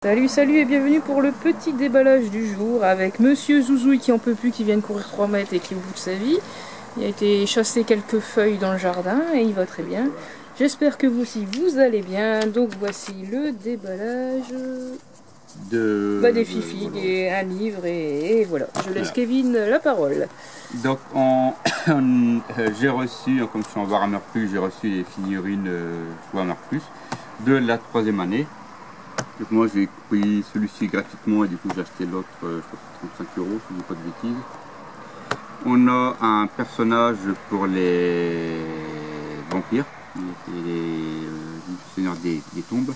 Salut, salut et bienvenue pour le petit déballage du jour avec Monsieur Zouzouille qui en peut plus, qui vient de courir 3 mètres et qui est au bout de sa vie. Il a été chasser quelques feuilles dans le jardin et il va très bien. J'espère que vous aussi vous allez bien. Donc voici le déballage des fifigues et un livre et voilà. Je laisse Kevin la parole. Donc j'ai reçu, comme je suis en Warhammer Plus, j'ai reçu les figurines Warhammer Plus de la 3e année. Donc moi j'ai pris celui-ci gratuitement et du coup j'ai acheté l'autre, je crois que 35 €, si je dis pas de bêtises. On a un personnage pour les vampires, les seigneurs des tombes.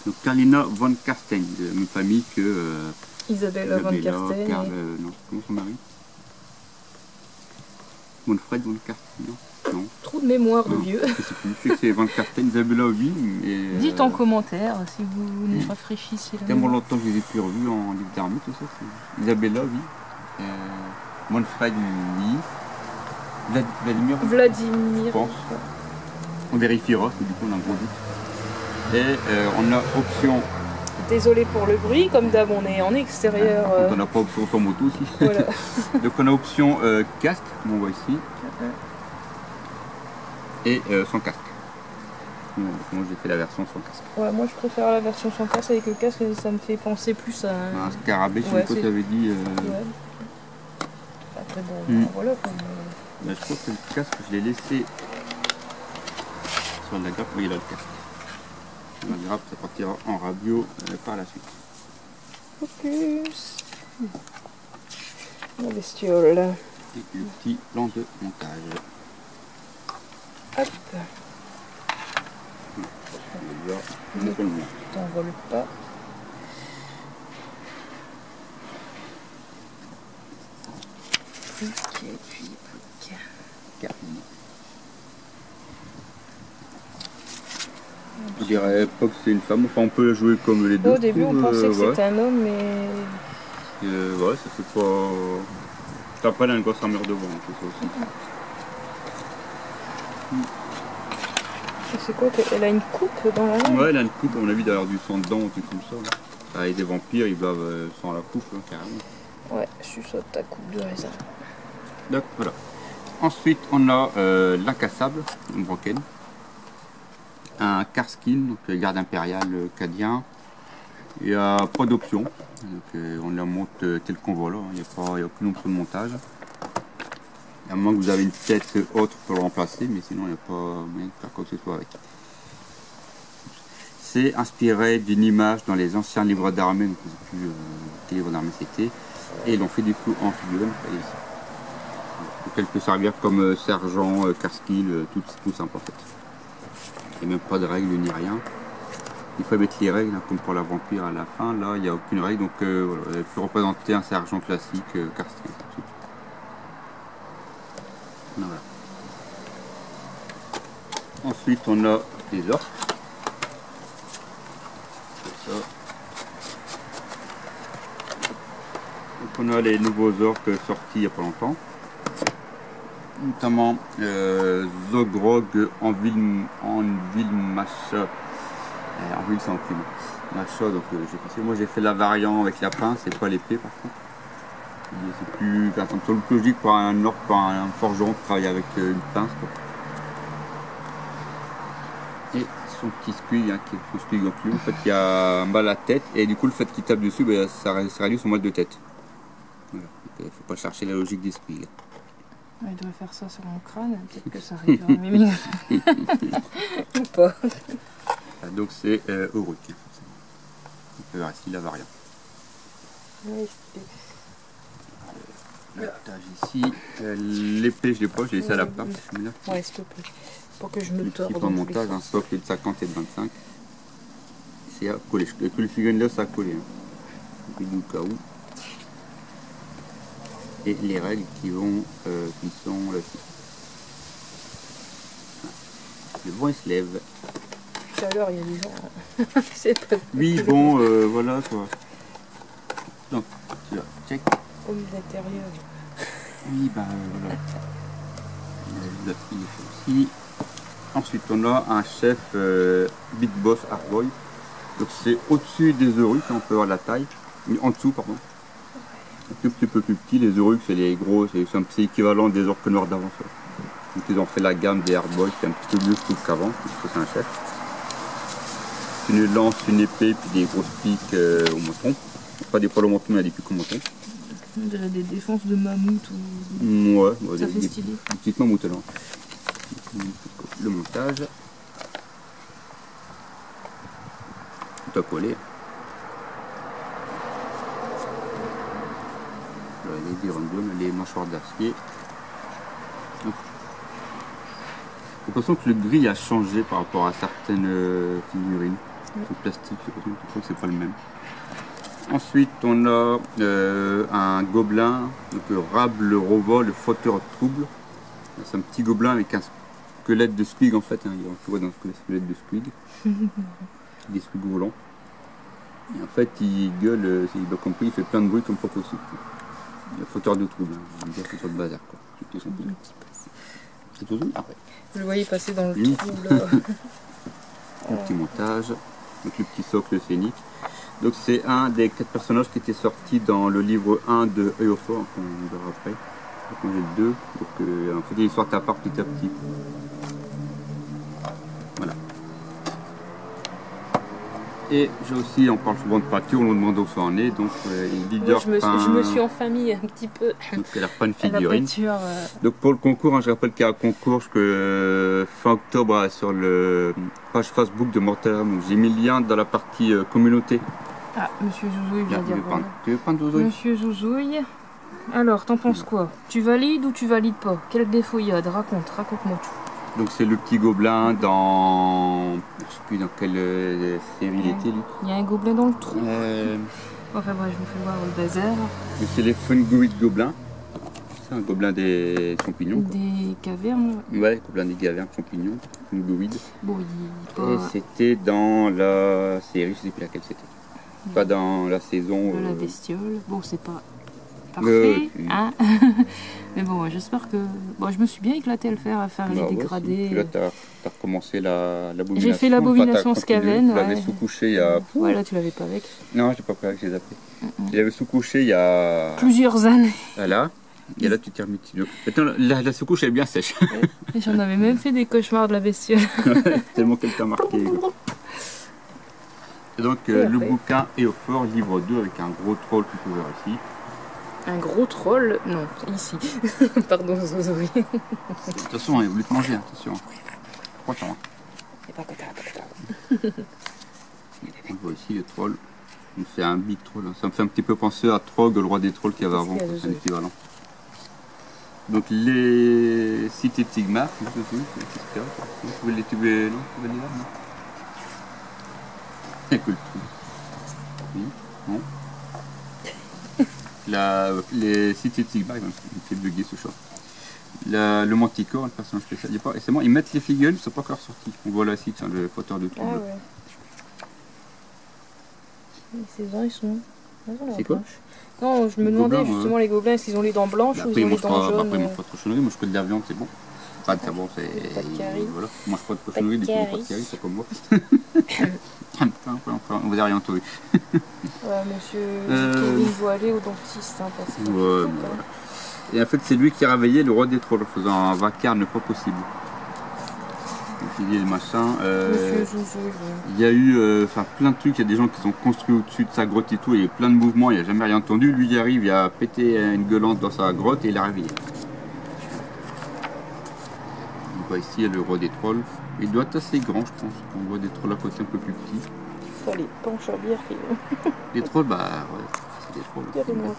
Donc Carlina von Karstein, de la même famille que Isabella von Karstein. Non, comment son mari? Manfred von Karstein, non. Trou de mémoire de vieux. Je sais plus, je sais que c'est Van Karstein, Isabella oui, mais... Dites en commentaire si vous nous rafraîchissez la tellement longtemps que je les ai plus revus en livre d'armée, tout ça. Isabella oui, Manfred oui, Vladimir, je pense. On vérifiera, parce que du coup on a un gros doute. Et on a option... Désolé pour le bruit, comme d'hab on est en extérieur. On n'a pas option sur moto aussi. Voilà. Donc on a option casque, comme on voit ici. Et sans casque. Moi j'ai fait la version sans casque. Ouais, moi je préfère la version sans casque. Avec le casque, ça me fait penser plus à un scarabée, je sais pas si tu avais dit. Ouais. Après bon, voilà. Je crois que le casque, je l'ai laissé sur la grappe. Oui, il a le casque. La grappe, ça partira en radio par la suite. Focus. La bestiole. Et le petit plan de montage. Hop. Ne t'envole pas. Ok, puis ok. Je dirais pas que c'est une femme, enfin on peut jouer comme les deux. Au début on pensait que c'était un homme, mais... ouais, ça fait pas... Après elle a une grosse armure devant, c'est ça aussi. C'est quoi? Elle a une coupe dans la main? Ouais, elle a une coupe, on a vu d'ailleurs du sang dedans, un truc comme ça. Avec des vampires, ils doivent sans la coupe, carrément. Ouais, suçote ta coupe de raisin. Donc voilà. Ensuite, on a l'incassable, une broken. Un Karskin, donc garde impérial cadien. Il n'y a pas d'option. On la monte tel qu'on voit là, il n'y a aucune option de montage. À moins que vous avez une tête autre pour le remplacer, mais sinon il n'y a pas moyen de faire quoi que ce soit avec. C'est inspiré d'une image dans les anciens livres d'armée, donc je ne sais plus quel livre d'armée c'était, et ils l'ont fait du coup en figurine. Donc elle peut servir comme sergent, Karskill, tout simple en fait. Il n'y a même pas de règles ni rien. Il faut mettre les règles, hein, comme pour la vampire à la fin. Là, il n'y a aucune règle, donc voilà, elle peut représenter un sergent classique, Karskill. Voilà. Ensuite, on a les orques. Ça. Donc, on a les nouveaux orques sortis il n'y a pas longtemps. Notamment Zogrog en ville Macha. En ville c'est en prime. Macha, donc j'ai passé. Moi j'ai fait la variante avec la pince et pas l'épée par contre. C'est plus. Enfin, ça me semble plus logique pour un orc, pour un forgeron qui travaille avec une pince. Quoi. Et son petit squig, hein, qui est le squig enclume, en fait il y a un mal à la tête et du coup le fait qu'il tape dessus, ben, ça réduit son mal de tête. Voilà. Il ne faut pas chercher la logique des squigs. Il devrait faire ça sur mon crâne, peut-être que ça réduira mes mines. Ou pas. Donc c'est Uruk. On peut voir ici la variante. Ici, l'épée je l'ai pas, j'ai laissé à la part. Ouais, s'il te plaît. Pour que je me torde. Petit montage, un socle de 50 et de 25. C'est à coller. Tous les figurines là, ça a collé. Hein. Du cas où. Et les règles qui sont là-dessus. Le vent il se lève. Tout à l'heure il y a des gens. C'est pas. Oui, bon, voilà quoi. Donc, tu vois, check. Au milieu d'intérieur. Oui, bah voilà. La fille est aussi. Ensuite, on a un chef Big Boss Arboy. Donc c'est au-dessus des Euruques, on peut voir la taille. En dessous, pardon. Un tout petit peu plus petit. Les Euruques, c'est les gros, c'est équivalent des orques noirs d'avant. Donc ils ont fait la gamme des Hardboys, qui est un petit peu mieux je trouve qu'avant, parce que c'est un chef. Une lance, une épée, puis des grosses piques au menton. Pas des poils au menton, mais des piques au menton. On dirait des défenses de mammouth ou... Ouais, ça fait stylé. Des petites mammouths là. Le montage. Tout à coller. Les dirondons, les mâchoires d'acier. J'ai l'impression que le gris a changé par rapport à certaines figurines. Le plastique, je crois que c'est pas le même. Ensuite, on a un gobelin, donc Rab le Rova, le fauteur trouble. C'est un petit gobelin avec un squelette de squig en fait. Hein. On voit dans le squelette de squig. Des squigs volants. Et en fait, il gueule, il a compris, il fait plein de bruit comme pas possible. Le fauteur de trouble, hein. Il dire que sur le bazar quoi. C'est tout après. Vous le voyez passer dans le trou là. Un petit montage. Donc le petit socle scénique. Donc c'est un des 4 personnages qui était sorti dans le livre 1 de Eofor, qu'on verra après. Donc moi j'ai le 2, donc en fait ils sortent à part petit à petit. Voilà. Et j'ai aussi, on parle souvent de peinture, on nous demande où ça en est, donc leader je me suis en famille un petit peu. Donc elle a pas une figurine. Peinture, Donc pour le concours, hein, je rappelle qu'il y a un concours que fin octobre sur le page Facebook de Morteram. J'ai mis le lien dans la partie communauté. Ah, Monsieur Zouzouille vient dire voilà. Tu veux peindre Zouzouille? Monsieur Zouzouille. Alors, t'en penses quoi? Tu valides ou tu valides pas? Quel défaut il y a? Raconte-moi tout. Donc c'est le petit gobelin dans... Je sais plus dans quelle série il était lui. Il y a un gobelin dans le trou. Enfin bref, je me fais voir le bazar. C'est les Fungoid gobelins. C'est un gobelin des champignons. Quoi. Des cavernes. Ouais, gobelin des cavernes, champignons, Fungoid. Bon, il pas... Et c'était dans la série, je sais plus laquelle c'était. Pas dans la saison... La bestiole. Bon, c'est pas... parfait, hein. Mais bon, j'espère que... Bon, je me suis bien éclaté à faire les dégradés. Là, tu as recommencé l'abomination. J'ai fait l'abomination Skaven. Tu l'avais sous-couché il y a... Ouais, là, tu l'avais pas avec. Non, je l'ai pas pris avec, j'ai zappé. Je l'avais sous-couché il y a... plusieurs années. Voilà. Et là, tu t'es remis dessus. Maintenant, la sous-couche est bien sèche. Et j'en avais même fait des cauchemars de la bestiole. Tellement qu'elle t'a marqué. Et donc, le bouquin Eofor, livre 2, avec un gros troll que tu peux voir ici. Un gros troll? Non, ici. Pardon, Zozoï. Attention, il voulait te manger, attention. Attention. C'est pas cotard. On voit ici le troll. C'est un big troll. Ça me fait un petit peu penser à Trog, le roi des trolls qu'il y avait avant. C'est un équivalent. Donc les cités de Sigmar. Tu veux les tuer? Non, tu veux les là? Non. C'est que le trou. Oui, non. Les cités de Sigmar, il me fait bugger ce chat. Le Manticore, le personnage spécial, et c'est moi, ils mettent les figurines, ils ne sont pas encore sortis. On voit là ici, le fauteur de trou. Ah ouais. Et ces gens, ils sont... C'est quoi? Non, je me demandais justement les gobelins, est-ce qu'ils ont les dents blanches ou ils ont les dents jaunes? Après, ils mangent pas de cochonnerie, moi je connais de la viande, c'est bon. Pas de bon, c'est... Pas de carie. Voilà, moi je mange pas de cochonnerie, dès qu'il n'y a pas de carie, c'est comme moi. On va rien trouver. Ouais, monsieur Kevin doit aller au dentiste, hein, parce que... Ouais, voilà. Et en fait, c'est lui qui a réveillé le roi des trolls en faisant un vacarme pas possible. Le machin. Monsieur Zouzou, il y a eu plein de trucs, il y a des gens qui sont construits au-dessus de sa grotte et tout, il y a eu plein de mouvements, il n'a jamais rien entendu. Lui, il arrive, il a pété une gueulante dans sa grotte et il l'a réveillé. On voit ici, il y a le roi des trolls. Il doit être assez grand, je pense. On voit des trolls à côté un peu plus petits. Oh, les panches à bière qui... Les trolls, bah ouais, c'est des trolls. Regardez-moi.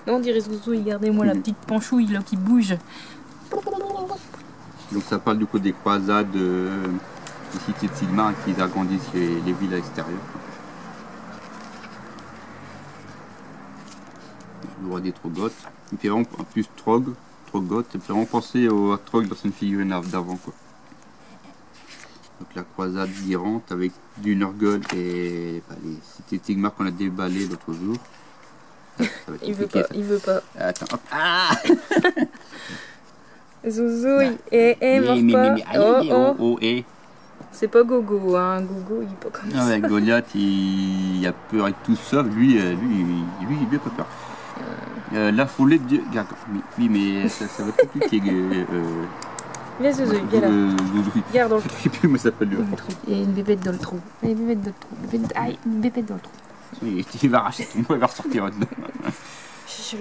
Non, on dirait Zouzou, regardez-moi la petite panchouille là qui bouge. Donc ça parle du coup des croisades des cités de Sigmar qui agrandissent les villes extérieures. Le roi des Trogoths. Il fait vraiment, en plus Trogoth, ça me fait vraiment penser au Trog dans une figurine d'avant quoi. Donc la croisade d'Irante avec du Nurgle et les cités de Sigmar qu'on a déballées l'autre jour. Il veut pas. Attends, hop. Ah Zouzouille, meurs pas. Oh, C'est pas Gogo, hein. Gogo, il est pas comme ça. Ouais, Goliath, il a peur et tout ça. Lui, il a pas peur. La foulée de Gargan. Oui, mais ça va être compliqué. Viens, Zouzouille, viens là. Regarde dans le trou. Je sais plus comment ça s'appelle lui. Il y a une bébête dans le trou. Il y a une bébête dans le trou. Aïe, une bébête dans le trou. Il va arracher tout le monde, il va ressortir dedans.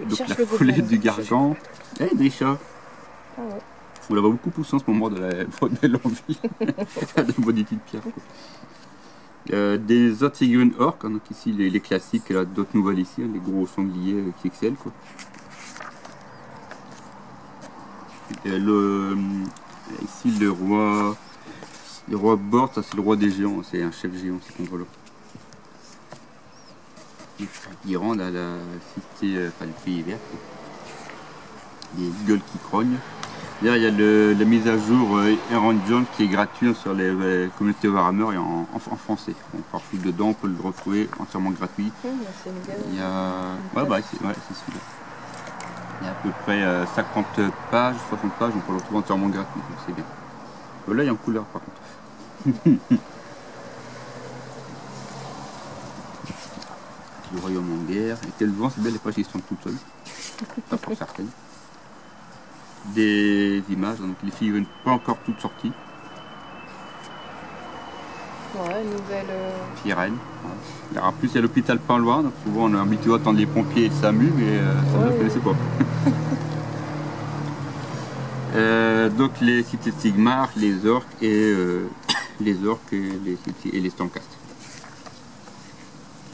Donc Cherche la le foulée gobelin. du Gargan. Eh, des chats. Ah ouais. On la voit beaucoup pousser en ce moment de l'envie. De bonité de pierre. Des autres figurines orques, hein, donc ici les classiques, là, d'autres nouvelles ici, hein, les gros sangliers qui excellent quoi. Ici le roi Bord, ça c'est le roi des géants, c'est un chef géant, c'est qu'on voit là. Il rentre à la cité, enfin le pays vert. Quoi. Des gueules qui crognent. D'ailleurs, il y a la mise à jour Errand John qui est gratuit sur les communautés Warhammer et en français. On peut foutre dedans, on peut le retrouver entièrement gratuit. Il y a... Ouais, c'est celui-là. Il y a à peu près 50 pages, 60 pages, on peut le retrouver entièrement gratuit, donc c'est bien. Là, il y a en couleur par contre. Le royaume en guerre. Et quel vent, c'est bien les pages qui sont toutes seules. Pas pour certaines. Des images, donc les figurines pas encore toutes sorties. Ouais, nouvelle. Sirène. Ouais. Alors, en plus, il y a l'hôpital pas loin, donc souvent on est habitué à attendre les pompiers et le SAMU, mais ça ne connaissais pas. Donc les cités de Sigmar, les orques et les Stormcast.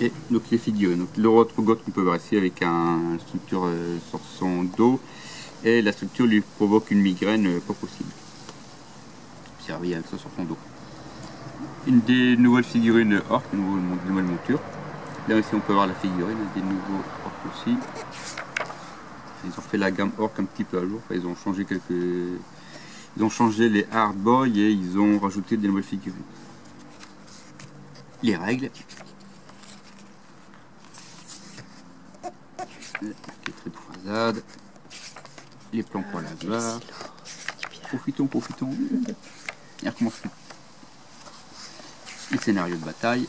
Et donc les figurines. Donc, le Rotrogoth qu'on peut voir ici avec une structure sur son dos. Et la structure lui provoque une migraine pas possible. Servi avec ça sur son dos. Une des nouvelles figurines orques, une nouvelle monture. Là ici on peut voir la figurine, des nouveaux orques aussi. Ils ont fait la gamme orc un petit peu à jour. Enfin, ils ont changé les hard boys et ils ont rajouté des nouvelles figurines. Les règles. Les traits de croisade. Les plans pour la gloire. Profitons. Et on recommence tout. Les scénarios de bataille.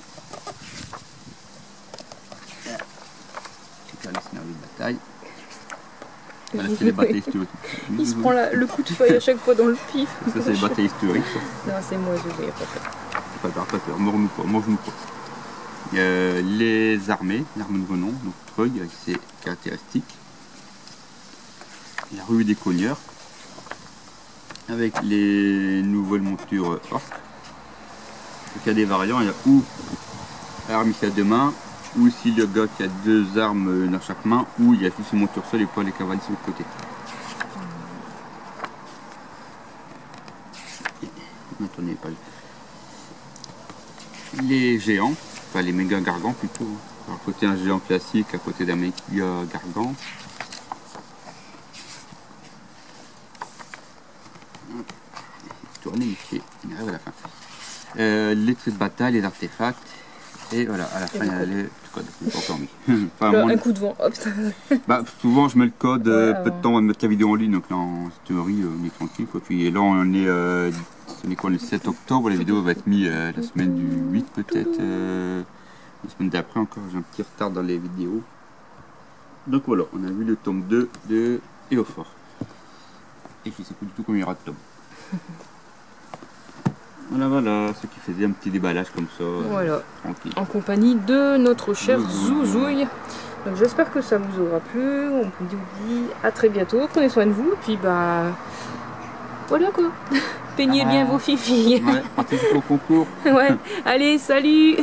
C'est là les scénarios de bataille. Voilà, c'est les batailles historiques. Il se prend le coup de feuille à chaque fois dans le pif. Ça, c'est les batailles historiques. Non, c'est moi, je vais pas peur. Pas peur, mange-nous pas. Les armées de renom, donc Trog avec ses caractéristiques. La rue des cogneurs avec les nouvelles montures orques. Donc il y a des variants, il y a ou arme ici à deux mains, ou ici le gars qui a deux armes dans chaque main, ou il y a juste une monture seule et pas les cavaliers sur l'autre côté. Maintenant, pas les géants, enfin les méga gargants plutôt. À côté un géant classique, à côté d'un méga gargant. Tourner ici, on arrive à la fin. Les traits de bataille, les artefacts, et voilà, à la fin il y a les codes, c'est pas encore mis. Enfin, un coup de vent, hop. Souvent je mets le code, peu de temps avant de mettre la vidéo en ligne, donc là en théorie on est tranquille. Quoi. Puis là on est, le 7 octobre, la vidéo va être mise la semaine du 8 peut-être, la semaine d'après encore, j'ai un petit retard dans les vidéos. Donc voilà, on a vu le tome 2 de Eofor. Et je ne sais pas du tout combien il y aura de tomes. Voilà, ce qui faisait un petit déballage comme ça. Voilà, tranquille. En compagnie de notre cher Zouzouille. Donc j'espère que ça vous aura plu. On vous dit à très bientôt. Prenez soin de vous. Puis voilà quoi. Peignez bien vos filles. Ouais, participez au concours. Ouais. Allez, salut.